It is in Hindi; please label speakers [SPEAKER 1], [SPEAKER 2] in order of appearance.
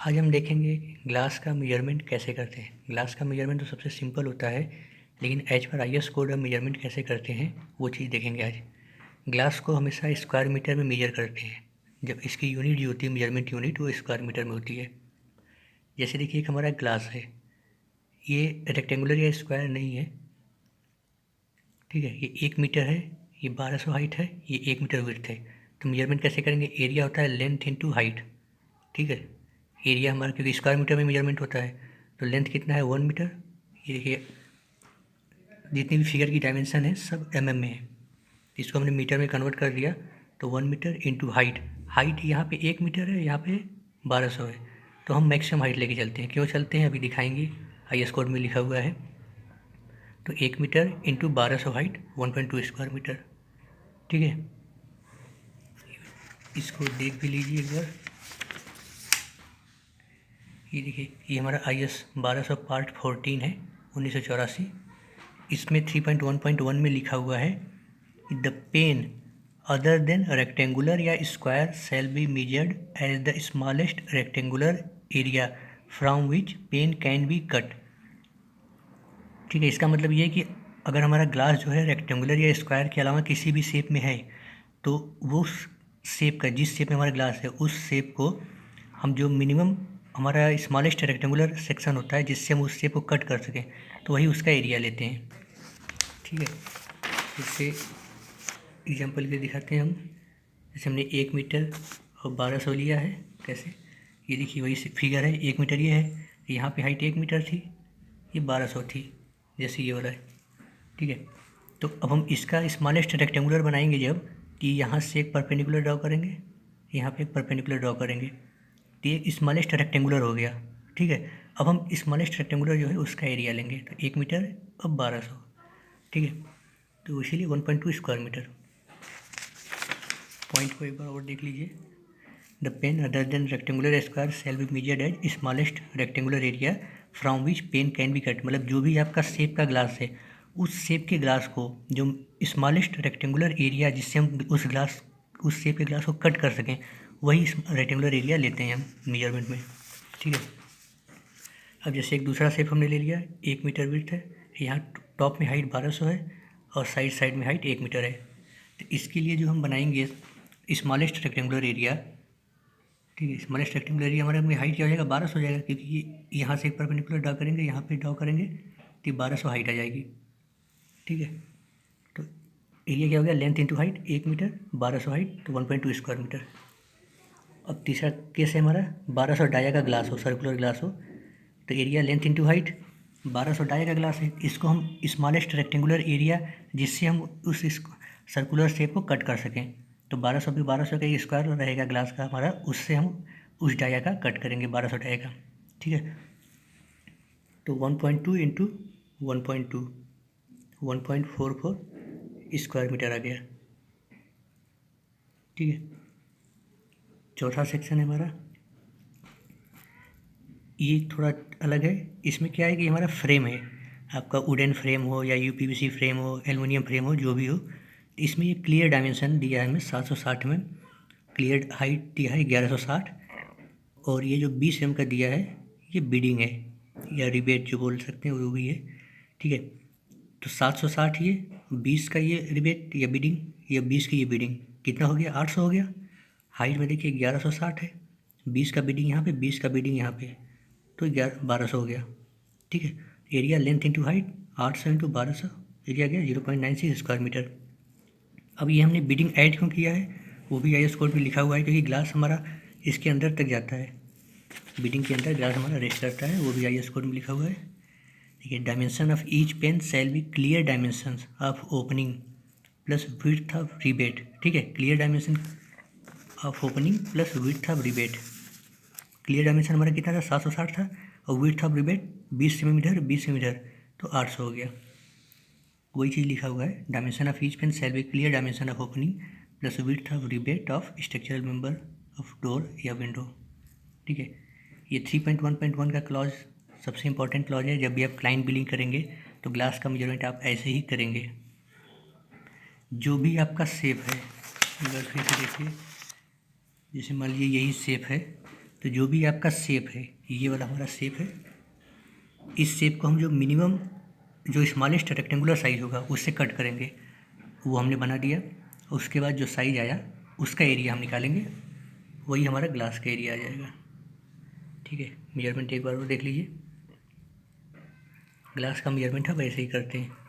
[SPEAKER 1] आज हम देखेंगे ग्लास का मेजरमेंट कैसे करते हैं। ग्लास का मेजरमेंट तो सबसे सिंपल होता है, लेकिन एज पर IS कोड हम मेजरमेंट कैसे करते हैं वो चीज़ देखेंगे आज। ग्लास को हमेशा स्क्वायर मीटर में मेजर करते हैं। जब इसकी यूनिट जो होती है मेजरमेंट यूनिट, वो स्क्वायर मीटर में होती है। जैसे देखिए एक हमारा ग्लास है, ये रेक्टेंगुलर या स्क्वायर नहीं है, ठीक है। ये 1 मीटर है, ये 1200 हाइट है, ये 1 मीटर विड्थ है। तो मेजरमेंट कैसे करेंगे? एरिया होता है लेंथ इंटू हाइट, ठीक है। एरिया हमारा क्योंकि स्क्वायर मीटर में मेजरमेंट होता है, तो लेंथ कितना है 1 मीटर। ये देखिए जितनी भी फिगर की डायमेंशन है सब में है, इसको हमने मीटर में कन्वर्ट कर दिया। तो 1 मीटर इंटू हाइट, हाइट यहाँ पे 1 मीटर है, यहाँ पे 1200 है, तो हम मैक्सिमम हाइट लेके चलते हैं। क्यों चलते हैं अभी दिखाएंगे, IS कोड में लिखा हुआ है। तो 1 metre into 1200 height 1.2 square metre, ठीक है। इसको देख भी लीजिए एक बार। ये देखिए ये हमारा IS 1200 पार्ट 14 है 1984। इसमें 3.1.1 में लिखा हुआ है the pane other than rectangular या square shall be measured as the smallest rectangular area from which pane can be cut, ठीक है। इसका मतलब ये है कि अगर हमारा ग्लास जो है रेक्टेंगुलर या स्क्वायर के अलावा किसी भी शेप में है, तो वो शेप का, जिस शेप में हमारा ग्लास है उस शेप को हम जो मिनिमम हमारा स्मॉलेस्ट रेक्टेंगुलर सेक्शन होता है जिससे हम उस शेप को कट कर सकें, तो वही उसका एरिया लेते हैं, ठीक है। इससे एग्जांपल के दिखाते हैं हम। जैसे हमने 1 मीटर और 1200 लिया है, कैसे, ये देखिए वही फिगर है। 1 मीटर ये है, यहाँ पे हाइट 1 मीटर थी, ये 1200 थी, जैसे ये वाला है, ठीक है। तो अब हम इसका स्मॉलेस्ट रेक्टेंगुलर बनाएंगे जब, कि यहाँ से एक परपेंडिकुलर ड्रॉ करेंगे, यहाँ पे एक परपेंडिकुलर ड्रॉ करेंगे, तो ये स्मॉलेस्ट रेक्टेंगुलर हो गया, ठीक है। अब हम स्मॉलेस्ट रेक्टेंगुलर जो है उसका एरिया लेंगे, तो 1 मीटर और 1200, ठीक है। तो इसीलिए 1.2 स्क्वायर मीटर। पॉइंट को एक बार और देख लीजिए। The pane other than rectangular square shall be measured as smallest rectangular area from which pane can be cut, मतलब जो भी आपका शेप का ग्लास है उस शेप के ग्लास को, जो स्मॉलेस्ट रेक्टेंगुलर एरिया जिससे हम उस शेप के ग्लास को कट कर सकें, वही रेक्टेंगुलर एरिया लेते हैं हम मेजरमेंट में, ठीक है। अब जैसे एक दूसरा शेप हमने ले लिया, 1 मीटर विड्थ है, यहाँ टॉप में हाइट 1200 है और साइड में हाइट 1 मीटर है। तो इसके लिए जो हम बनाएंगे स्मॉलेस्ट रेक्टेंगुलर एरिया, ठीक है, स्मॉलेस्ट रेक्टेंगुलर एरिया हमारे में हाइट क्या हो जाएगा, 1200 हो जाएगा, क्योंकि ये यहाँ से एक परपेंडिकुलर ड्रा करेंगे, यहाँ पे ड्रा करेंगे तो 1200 हाइट आ जाएगी, ठीक है। तो एरिया क्या हो गया, length into height, 1 metre 1200 height, तो 1.2 स्क्वायर मीटर। अब तीसरा केस है हमारा 1200 डाया का ग्लास हो, सर्कुलर ग्लास हो, तो area length into height, 1200 dia का ग्लास है, इसको हम स्मॉलेस्ट रेक्टेंगुलर एरिया जिससे हम उस सर्कुलर शेप को कट कर सकें, तो 1200 भी 1200 का स्क्वायर रहेगा ग्लास का हमारा, उससे हम उस डाया का कट करेंगे 1200 डाया का, ठीक है। तो 1.2 इंटू 1.2 1.44 स्क्वायर मीटर आ गया, ठीक है। चौथा सेक्शन है हमारा, ये थोड़ा अलग है। इसमें क्या है कि हमारा फ्रेम है, आपका वुडन फ्रेम हो या UPVC फ्रेम हो, एल्युमिनियम फ्रेम हो, जो भी हो, इसमें ये क्लियर डायमेंशन दिया है हमें 760 में, क्लियर हाइट दिया है 1160, और ये जो 20 mm का दिया है ये बीडिंग है या रिबेट जो बोल सकते हैं वो भी है, ठीक है। तो 760 ये, 20 का ये रिबेट या बीडिंग, या 20 की ये बीडिंग, कितना हो गया, 800 हो गया। हाइट में देखिए 1160 है, 20 का बीडिंग यहाँ पे, 20 का बीडिंग यहाँ पे, तो 1200 हो गया, ठीक है। Area length into height 800 into 1200, area गया 0.96 स्क्वायर मीटर। अब ये हमने बीडिंग ऐड क्यों किया है, वो भी IS कोड में लिखा हुआ है, क्योंकि ग्लास हमारा इसके अंदर तक जाता है, बीडिंग के अंदर ग्लास हमारा रेस्ट करता है, वो भी IS कोड में लिखा हुआ है, ठीक है। Dimension of each pane shall be clear dimension of opening plus width of rebate, ठीक है। Clear dimension of opening plus width of rebate, clear dimension हमारा कितना था, 760 था, और width of rebate 20 centimetre 20 centimetre, तो 800 हो गया। वही चीज़ लिखा हुआ है, dimension of each pane shall be clear dimension of opening plus width of rebate of structural member of door या विंडो, ठीक है। ये 3.1.1 का क्लॉज सबसे इंपॉर्टेंट क्लॉज है। जब भी आप क्लाइंट बिलिंग करेंगे तो ग्लास का मेजरमेंट आप ऐसे ही करेंगे। जो भी आपका शेप है, अगर फिर से देखिए, जैसे मान लीजिए यही शेप है, तो जो भी आपका शेप है, ये वाला हमारा शेप है, इस शेप को हम जो मिनिमम जो स्मॉलेस्ट रेक्टेंगुलर साइज़ होगा उससे कट करेंगे, वो हमने बना दिया। उसके बाद जो साइज़ आया उसका एरिया हम निकालेंगे, वही हमारा ग्लास का एरिया आ जाएगा। ठीक है, मेजरमेंट एक बार और देख लीजिए। ग्लास का मेजरमेंट हम ऐसे ही करते हैं।